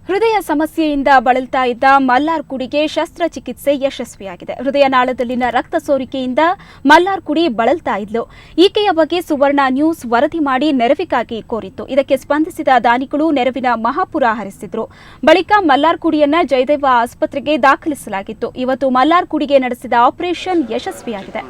ಹೃದಯ ಸಮಸ್ಯೆಯಿಂದ ಬಳಲ್ತಾ ಇದ್ದ ಮಲ್ಲಾರ್ಕುಡಿಗೆ ಶಸ್ತ್ರಚಿಕಿತ್ಸೆ ಯಶಸ್ವಿಯಾಗಿದೆ. ಹೃದಯ ನಾಳದಲ್ಲಿನ ರಕ್ತ ಸೋರಿಕೆಯಿಂದ ಮಲ್ಲಾರ್ಕುಡಿ ಬಳಲ್ತಾ ಇದ್ಲು. ಈಕೆಯ ಬಗ್ಗೆ ಸುವರ್ಣ ನ್ಯೂಸ್ ವರದಿ ಮಾಡಿ ನೆರವಿಗಾಗಿ ಕೋರಿತ್ತು. ಇದಕ್ಕೆ ಸ್ಪಂದಿಸಿದ ದಾನಿಗಳು ನೆರವಿನ ಮಹಾಪುರ ಹರಿಸಿದ್ರು. ಬಳಿಕ ಮಲ್ಲಾರ್ಕುಡಿಯನ್ನ ಜಯದೇವ ಆಸ್ಪತ್ರೆಗೆ ದಾಖಲಿಸಲಾಗಿತ್ತು. ಇವತ್ತು ಮಲ್ಲಾರ್ಕುಡಿಗೆ ನಡೆಸಿದ ಆಪರೇಷನ್ ಯಶಸ್ವಿಯಾಗಿದೆ.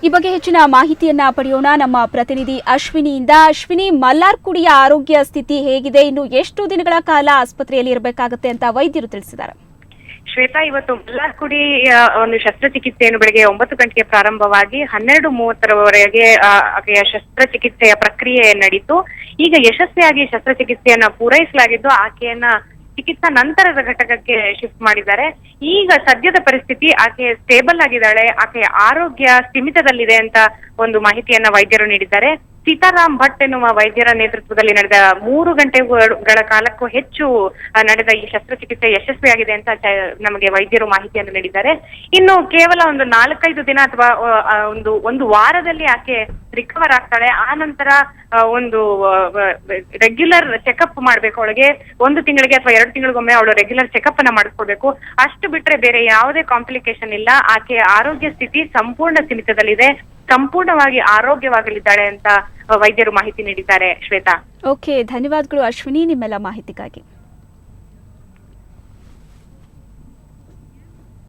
ಈ ಬಗ್ಗೆ ಹೆಚ್ಚಿನ ಮಾಹಿತಿಯನ್ನ ಪಡೆಯೋಣ ನಮ್ಮ ಪ್ರತಿನಿಧಿ ಅಶ್ವಿನಿಯಿಂದ. ಅಶ್ವಿನಿ, ಮಲ್ಲಾರ್ಕುಡಿಯ ಆರೋಗ್ಯ ಸ್ಥಿತಿ ಹೇಗಿದೆ? ಇನ್ನು ಎಷ್ಟು ದಿನಗಳ ಕಾಲ ಆಸ್ಪತ್ರೆಯಲ್ಲಿ ಇರಬೇಕಾಗುತ್ತೆ ಅಂತ ವೈದ್ಯರು ತಿಳಿಸಿದ್ದಾರೆ? ಶ್ವೇತಾ, ಇವತ್ತು ಮಲ್ಲಾರ್ಕುಡಿ ಒಂದು ಶಸ್ತ್ರಚಿಕಿತ್ಸೆಯನ್ನು ಬೆಳಗ್ಗೆ 9 ಗಂಟೆಗೆ ಪ್ರಾರಂಭವಾಗಿ 12:30ರವರೆಗೆ ಆಕೆಯ ಶಸ್ತ್ರಚಿಕಿತ್ಸೆಯ ಪ್ರಕ್ರಿಯೆ ನಡೆಯಿತು. ಈಗ ಯಶಸ್ವಿಯಾಗಿ ಶಸ್ತ್ರಚಿಕಿತ್ಸೆಯನ್ನ ಪೂರೈಸಲಾಗಿದ್ದು ಆಕೆಯನ್ನ ಚಿಕಿತ್ಸಾ ನಂತರದ ಘಟಕಕ್ಕೆ ಶಿಫ್ಟ್ ಮಾಡಿದ್ದಾರೆ. ಈಗ ಸದ್ಯದ ಪರಿಸ್ಥಿತಿ ಆಕೆ ಸ್ಟೇಬಲ್ ಆಗಿದ್ದಾಳೆ, ಆಕೆಯ ಆರೋಗ್ಯ ಸ್ಥಿಮಿತದಲ್ಲಿದೆ ಅಂತ ಒಂದು ಮಾಹಿತಿಯನ್ನ ವೈದ್ಯರು ನೀಡಿದ್ದಾರೆ. ಸೀತಾರಾಮ್ ಭಟ್ ಎನ್ನುವ ವೈದ್ಯರ ನೇತೃತ್ವದಲ್ಲಿ ನಡೆದ 3 ಗಂಟೆಗಳ ಕಾಲಕ್ಕೂ ಹೆಚ್ಚು ನಡೆದ ಈ ಶಸ್ತ್ರಚಿಕಿತ್ಸೆ ಯಶಸ್ವಿಯಾಗಿದೆ ಅಂತ ನಮಗೆ ವೈದ್ಯರು ಮಾಹಿತಿಯನ್ನು ನೀಡಿದ್ದಾರೆ. ಇನ್ನು ಕೇವಲ ಒಂದು 4-5 ದಿನ ಅಥವಾ ಒಂದು ವಾರದಲ್ಲಿ ಆಕೆ ರಿಕವರ್ ಆಗ್ತಾಳೆ. ಆ ನಂತರ ಒಂದು ರೆಗ್ಯುಲರ್ ಚೆಕಪ್ ಮಾಡ್ಬೇಕು. ಅವಳಿಗೆ 1 ತಿಂಗಳಿಗೆ ಅಥವಾ 2 ತಿಂಗಳಿಗೊಮ್ಮೆ ಅವಳು ರೆಗ್ಯುಲರ್ ಚೆಕಪ್ ಅನ್ನ ಮಾಡಿಸ್ಕೊಳ್ಬೇಕು. ಅಷ್ಟು ಬಿಟ್ರೆ ಬೇರೆ ಯಾವುದೇ ಕಾಂಪ್ಲಿಕೇಶನ್ ಇಲ್ಲ. ಆಕೆಯ ಆರೋಗ್ಯ ಸ್ಥಿತಿ ಸಂಪೂರ್ಣ ಸ್ಥಿಮಿತದಲ್ಲಿದೆ, ಸಂಪೂರ್ಣವಾಗಿ ಆರೋಗ್ಯವಾಗಲಿದ್ದಾಳೆ ಅಂತ ವೈದ್ಯರು ಮಾಹಿತಿ ನೀಡಿದ್ದಾರೆ. ಶ್ವೇತಾ, ಓಕೆ, ಧನ್ಯವಾದಗಳು ಅಶ್ವಿನಿ ನಿಮ್ಮೆಲ್ಲ ಮಾಹಿತಿಗಾಗಿ.